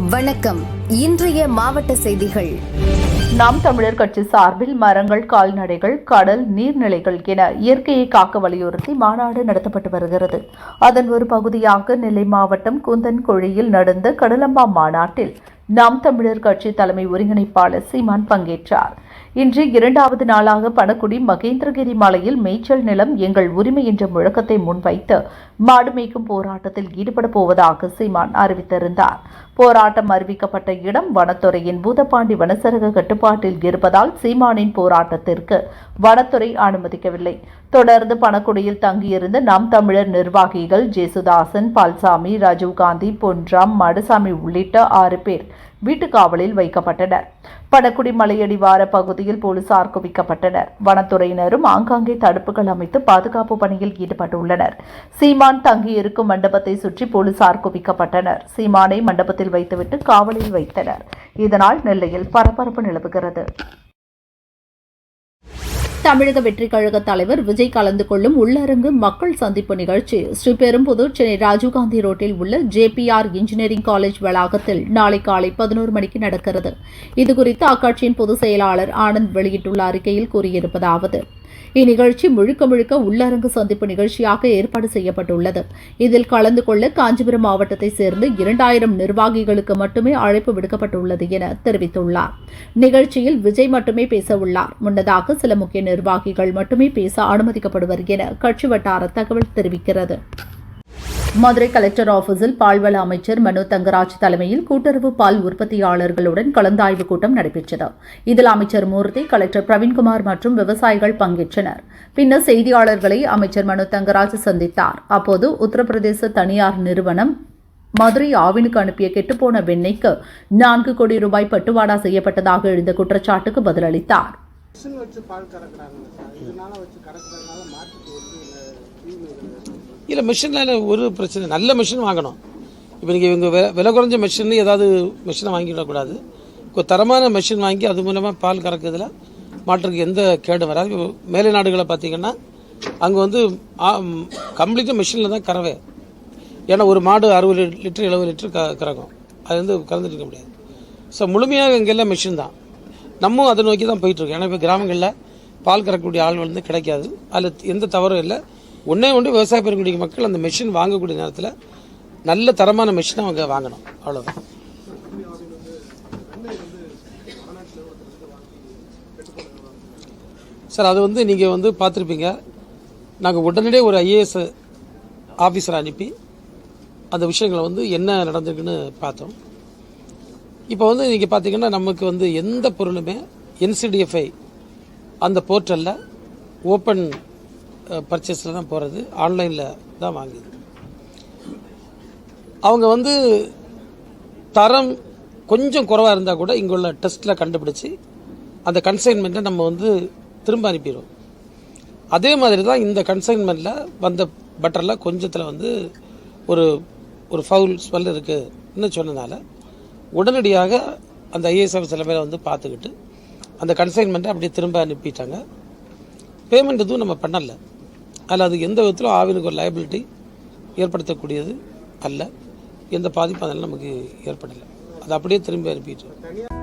வணக்கம். இன்றைய மாவட்ட செய்திகள். நாம் தமிழர் கட்சி சார்பில் மரங்கள், கால்நடைகள், கடல், நீர்நிலைகள் என இயற்கையை காக்க வலியுறுத்தி மாநாடு நடத்தப்பட்டு வருகிறது. அதன் ஒரு பகுதியாக நெல்லை மாவட்டம் குந்தன்குழியில் நடந்த கடலம்பா மாநாட்டில் நாம் தமிழர் கட்சி தலைமை ஒருங்கிணைப்பாளர் சீமான் பங்கேற்றார். இன்று இரண்டாவது நாளாக பணக்குடி மகேந்திரகிரி மலையில் மேய்ச்சல் நிலம் எங்கள் உரிமை என்ற முழக்கத்தை முன்வைத்து மாடு மேய்க்கும் போராட்டத்தில் ஈடுபட போவதாக சீமான் அறிவித்திருந்தார். போராட்டம் அறிவிக்கப்பட்ட இடம் வனத்துறையின் பூதப்பாண்டி வனச்சரக கட்டுப்பாட்டில் இருப்பதால் சீமானின் போராட்டத்திற்கு வனத்துறை அனுமதிக்கவில்லை. தொடர்ந்து பணக்குடியில் தங்கியிருந்த நாம் தமிழர் நிர்வாகிகள் ஜேசுதாசன், பால்சாமி, ராஜீவ்காந்தி, பொன்ராம், மடசாமி உள்ளிட்ட 6 பேர் வீட்டுக்காவலில் வைக்கப்பட்டனர். பணக்குடி மலையடிவார பகுதியில் போலீசார் குவிக்கப்பட்டனர். வனத்துறையினரும் ஆங்காங்கே தடுப்புகள் அமைத்து பாதுகாப்பு பணியில் ஈடுபட்டுள்ளனர். சீமான் தங்கியிருக்கும் மண்டபத்தை சுற்றி போலீசார் குவிக்கப்பட்டனர். சீமானை மண்டபத்தில் வைத்துவிட்டு காவலில் வைத்தனர். இதனால் நெல்லையில் பரபரப்பு நிலவுகிறது. தமிழக வெற்றிக் கழக தலைவர் விஜய் கலந்து கொள்ளும் உள்ளரங்கு மக்கள் சந்திப்பு நிகழ்ச்சி ஸ்ரீபெரும்புதூர், சென்னை ராஜீவ்காந்தி ரோட்டில் உள்ள JPR இன்ஜினியரிங் காலேஜ் வளாகத்தில் நாளை காலை 11 மணிக்கு நடக்கிறது. இதுகுறித்து அக்கட்சியின் பொதுச் செயலாளர் ஆனந்த் வெளியிட்டுள்ள அறிக்கையில் கூறியிருப்பதாவது: இந்நிகழ்ச்சி முழுக்க முழுக்க உள்ளரங்கு சந்திப்பு நிகழ்ச்சியாக ஏற்பாடு செய்யப்பட்டுள்ளது. இதில் கலந்து கொள்ள காஞ்சிபுரம் மாவட்டத்தைச் சேர்ந்த 2000 நிர்வாகிகளுக்கு மட்டுமே அழைப்பு விடுக்கப்பட்டுள்ளது என தெரிவித்துள்ளார். நிகழ்ச்சியில் விஜய் மட்டுமே பேச உள்ளார். முன்னதாக சில முக்கிய நிர்வாகிகள் மட்டுமே பேச அனுமதிக்கப்படுவர் என கட்சி வட்டார தகவல் தெரிவிக்கிறது. மதுரை கலெக்டர் ஆபீஸில் பால்வள அமைச்சர் மனோ தங்கராஜ் தலைமையில் கூட்டுறவு பால் உற்பத்தியாளர்களுடன் கலந்தாய்வு கூட்டம் நடைபெற்றது. இதில் அமைச்சர் மூர்த்தி, கலெக்டர் பிரவீன்குமார் மற்றும் விவசாயிகள் பங்கேற்றனர். பின்னர் செய்தியாளர்களை அமைச்சர் மனோ தங்கராஜ் சந்தித்தார். அப்போது உத்தரப்பிரதேச தனியார் நிறுவனம் மதுரை ஆவினுக்கு அனுப்பிய கெட்டுப்போன வெண்ணெய்க்கு 4 கோடி ரூபாய் பட்டுவாடா செய்யப்பட்டதாக எழுந்த குற்றச்சாட்டுக்கு பதிலளித்தார். இல்லை, மிஷினில் ஒரு பிரச்சனை, நல்ல மிஷின் வாங்கணும். இப்போ நீங்கள் இவங்க விலை குறைஞ்ச மிஷின் ஏதாவது மிஷினை வாங்கிவிடக்கூடாது. தரமான மிஷின் வாங்கி அது மூலமாக பால் கறக்கிறதுல மாட்டுக்கு எந்த கேடும் வராது. மேலை நாடுகளை பார்த்தீங்கன்னா அங்கே வந்து கம்ப்ளீட்டாக மிஷினில் தான் கறவை. ஏன்னா ஒரு மாடு 60 லிட்டர் 70 லிட்டர் கறக்கும். அது வந்து கறந்துட்டு இருக்க முடியாது. ஸோ முழுமையாக இங்கெல்லாம் மிஷின் தான். நம்மளும் அதை நோக்கி தான் போயிட்டுருக்கோம். ஏன்னா இப்போ கிராமங்களில் பால் கறக்கக்கூடிய ஆள் வந்து கிடைக்காது. அதில் எந்த தவறும் இல்லை. ஒன்றே விவசாய பெறக்கூடிய மக்கள் அந்த மெஷின் வாங்கக்கூடிய நேரத்தில் நல்ல தரமான மெஷினை அவங்க வாங்கணும். அவ்வளோதான். சார், அது வந்து நீங்கள் வந்து பார்த்துருப்பீங்க. நாங்கள் உடனடியே ஒரு IAS ஆஃபீஸரை அனுப்பி அந்த விஷயங்களை வந்து என்ன நடந்திருக்குன்னு பார்த்தோம். இப்போ வந்து நீங்கள் பார்த்தீங்கன்னா நமக்கு வந்து எந்த பொருளுமே NCDFI அந்த போர்ட்டலில் ஓப்பன் பர்ச்சேஸில் தான் போகிறது, ஆன்லைனில் தான் வாங்குது. அவங்க வந்து தரம் கொஞ்சம் குறைவாக இருந்தால் கூட இங்கே உள்ள டெஸ்ட்டில் கண்டுபிடிச்சி அந்த கன்சைன்மெண்ட்டை நம்ம வந்து திரும்ப அனுப்பிடுவோம். அதே மாதிரி தான் இந்த கன்சைன்மெண்ட்டில் வந்த பட்டரில் கொஞ்சத்தில் வந்து ஒரு ஃபவுல் ஸ்மெல் இருக்குன்னு சொன்னதுனால உடனடியாக அந்த IAS சில பேரை வந்து பார்த்துக்கிட்டு அந்த கன்சைன்மெண்ட்டை அப்படியே திரும்ப அனுப்பிட்டாங்க. பேமெண்ட் எதுவும் நம்ம பண்ணலை. அதில் அது எந்த விதத்திலும் ஆவினுக்கு ஒரு லைபிலிட்டி ஏற்படுத்தக்கூடியது அல்ல. எந்த பாதிப்பும் அதெல்லாம் நமக்கு ஏற்படலை. அது அப்படியே திரும்பி அனுப்பிட்டு